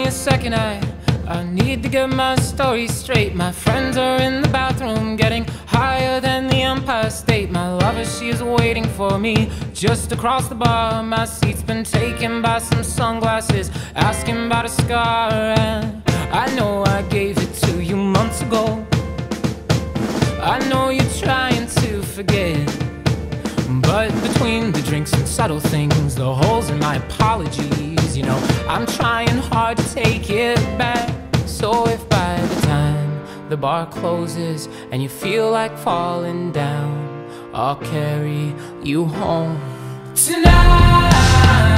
a second, I need to get my story straight. My friends are in the bathroom getting higher than the Empire State. My lover, she is waiting for me just across the bar. My seat's been taken by some sunglasses asking about a scar. And I know I gave it to you months ago. I know you're trying to forget, but between the drinks and subtle things, the holes in my apologies, you know, I'm trying hard to take it back. So if by the time the bar closes and you feel like falling down, I'll carry you home tonight.